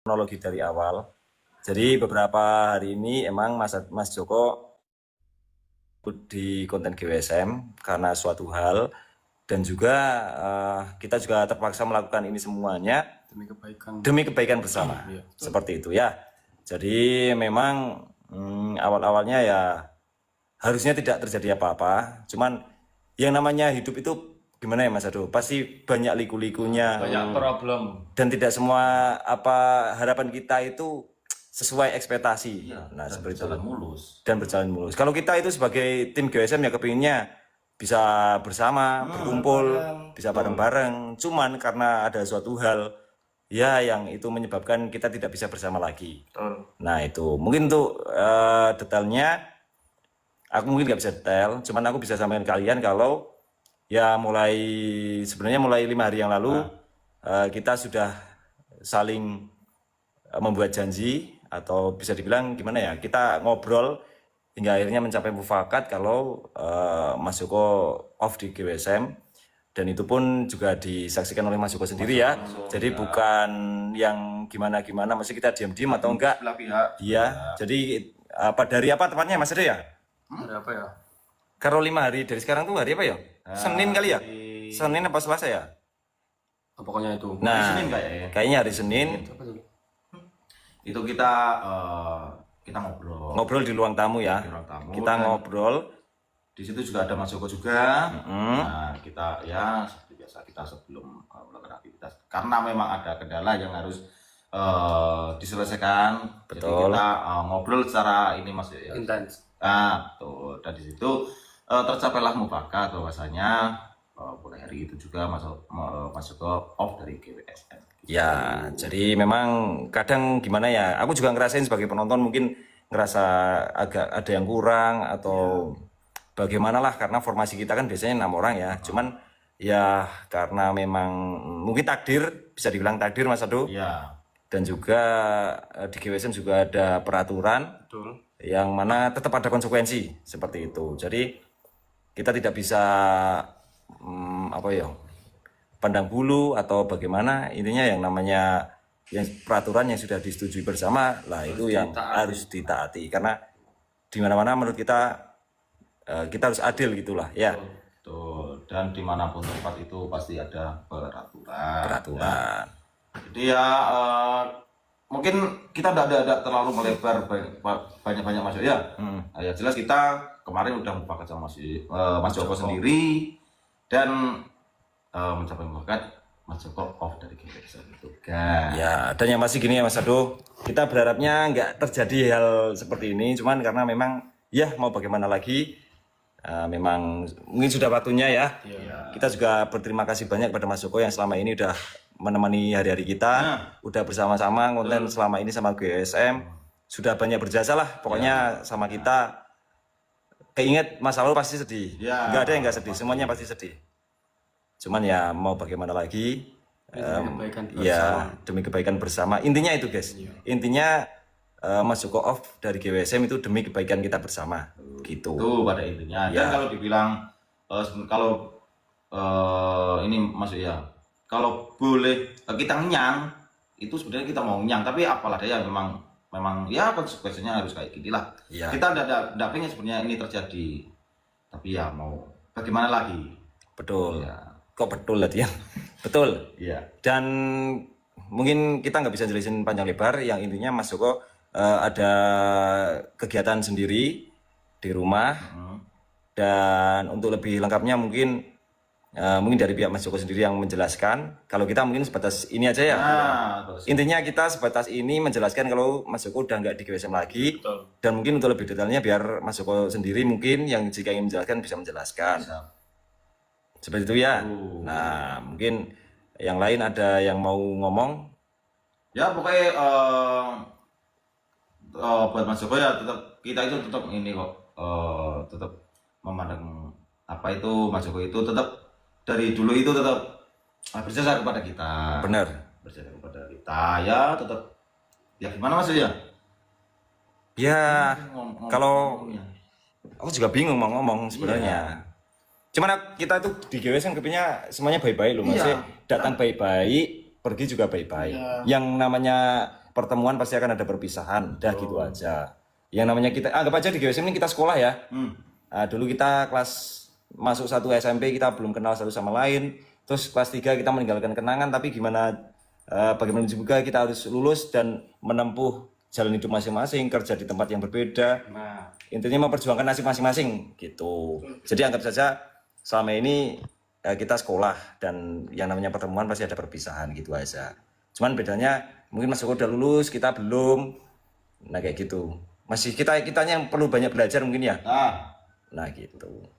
kronologi dari awal. Jadi beberapa hari ini emang Mas Joko di konten GWSM karena suatu hal dan juga kita juga terpaksa melakukan ini semuanya demi kebaikan bersama. Seperti itu ya. Jadi memang awal-awalnya ya harusnya tidak terjadi apa-apa. Cuman yang namanya hidup itu gimana ya Mas Ado? Pasti banyak liku-likunya. Banyak problem. Dan tidak semua harapan kita itu sesuai ekspektasi. Iya, Nah, seperti berjalan itu. mulus. Dan berjalan mulus. Kalau kita itu sebagai tim GWSM ya kepinginnya bisa bersama, berkumpul, bisa bareng-bareng. Cuman karena ada suatu hal ya yang itu menyebabkan kita tidak bisa bersama lagi. Nah, itu mungkin untuk detailnya aku mungkin nggak bisa detail, cuman aku bisa sampaikan kalian kalau ya sebenarnya mulai 5 hari yang lalu kita sudah saling membuat janji atau bisa dibilang gimana ya, kita ngobrol hingga akhirnya mencapai mufakat kalau Mas Joko off di GWSM, dan itu pun juga disaksikan oleh Mas Joko sendiri ya. Jadi bukan yang gimana-gimana, maksudnya kita diam-diam atau enggak. Belah pihak. Iya, jadi dari apa tepatnya Mas Ade ya? Ada apa ya? Kalau 5 hari dari sekarang tuh hari apa ya? Senin kali ya? Senin apa Selasa ya? Pokoknya itu. Nah, Senin kayaknya. kayaknya hari Senin. Itu kita ngobrol. Ngobrol di ruang tamu ya. Di ruang tamu, Kita dan ngobrol. Di situ juga ada Mas Joko juga. Nah, kita ya seperti biasa kita sebelum melakukan aktivitas. Karena memang ada kendala yang harus diselesaikan. Betul. Jadi kita ngobrol secara ini Mas ya. Intens. Nah, tuh dan di situ tercapailah mufakat bahwasanya mulai hari itu juga Mas Joko off dari GWSM. Ya, jadi memang kadang gimana ya, aku juga ngerasain sebagai penonton mungkin ngerasa agak ada yang kurang atau bagaimana lah, karena formasi kita kan biasanya 6 orang ya. Cuman ya karena memang mungkin takdir, bisa dibilang takdir Mas Ado. Iya. Dan juga di GWSM juga ada peraturan. Betul. Yang mana tetap ada konsekuensi seperti itu. Jadi kita tidak bisa apa ya, pandang bulu atau bagaimana. Intinya yang namanya yang peraturan yang sudah disetujui bersama lah itu yang harus ditaati, karena di mana-mana menurut kita kita harus adil gitulah ya. Betul. Dan dimanapun tempat itu pasti ada peraturan. Ya. Jadi ya mungkin kita tidak terlalu melebar banyak masuk ya. Ya jelas kita kemarin udah mufakat sama Mas Joko sendiri dan mencapai mufakat Mas Joko off dari GWSM itu kan. Ya, dan yang masih gini ya Mas Ado, kita berharapnya nggak terjadi hal seperti ini, cuman karena memang ya mau bagaimana lagi, memang mungkin sudah waktunya ya. Kita juga berterima kasih banyak pada Mas Joko yang selama ini udah menemani hari-hari kita, udah bersama-sama konten selama ini sama GWSM, sudah banyak berjasa lah pokoknya sama kita. Keinget masa lalu pasti sedih, nggak ada yang nggak sedih, semuanya pasti sedih. Cuman ya mau bagaimana lagi, ya demi kebaikan bersama. Intinya itu guys, intinya Mas Joko off dari GWSM itu demi kebaikan kita bersama gitu. Itu pada intinya. Dan kalau dibilang kalau ini masuk ya, kalau boleh kita ngenyang itu sebenarnya kita mau ngenyang, tapi apalah daya memang ya konsekuensinya harus kayak gini lah. Kita tidak pengen sebenarnya ini terjadi, tapi ya mau bagaimana lagi. Betul ya. Kok betul lah dia. Betul ya. Dan mungkin kita nggak bisa jelasin panjang lebar, yang intinya Mas Joko ada kegiatan sendiri di rumah. Dan untuk lebih lengkapnya mungkin dari pihak Mas Joko sendiri yang menjelaskan. Kalau kita mungkin sebatas ini aja ya. Intinya kita sebatas ini menjelaskan kalau Mas Joko udah nggak di GWSM lagi. Betul. Dan mungkin untuk lebih detailnya biar Mas Joko sendiri mungkin yang jika ingin menjelaskan bisa menjelaskan. Seperti itu ya. Nah, mungkin yang lain ada yang mau ngomong? Ya pokoknya buat Mas Joko ya tetap kita itu tetap ini kok tetap memandang apa itu Mas Joko itu tetap dari dulu itu tetap berjasa kepada kita. Benar. Berjasa kepada kita ya tetap ya gimana Mas ya? Ya kalau aku juga bingung mau ngomong sebenarnya. Cuman kita tuh di GWSM kepinnya semuanya baik-baik loh, maksudnya datang baik-baik, pergi juga baik-baik. Yang namanya pertemuan pasti akan ada perpisahan. Udah gitu aja. Yang namanya kita anggap aja di GWSM ini kita sekolah ya. Nah, dulu kita kelas masuk 1 SMP kita belum kenal satu sama lain. Terus kelas 3 kita meninggalkan kenangan, tapi bagaimana juga kita harus lulus dan menempuh jalan hidup masing-masing, kerja di tempat yang berbeda. Nah, Intinya memperjuangkan nasib masing-masing gitu. Jadi anggap saja selama ini kita sekolah dan yang namanya pertemuan pasti ada perpisahan gitu aja. Cuman bedanya mungkin Mas Joko udah lulus, kita belum. Nah kayak gitu. Masih kitanya yang perlu banyak belajar mungkin ya. Nah gitu.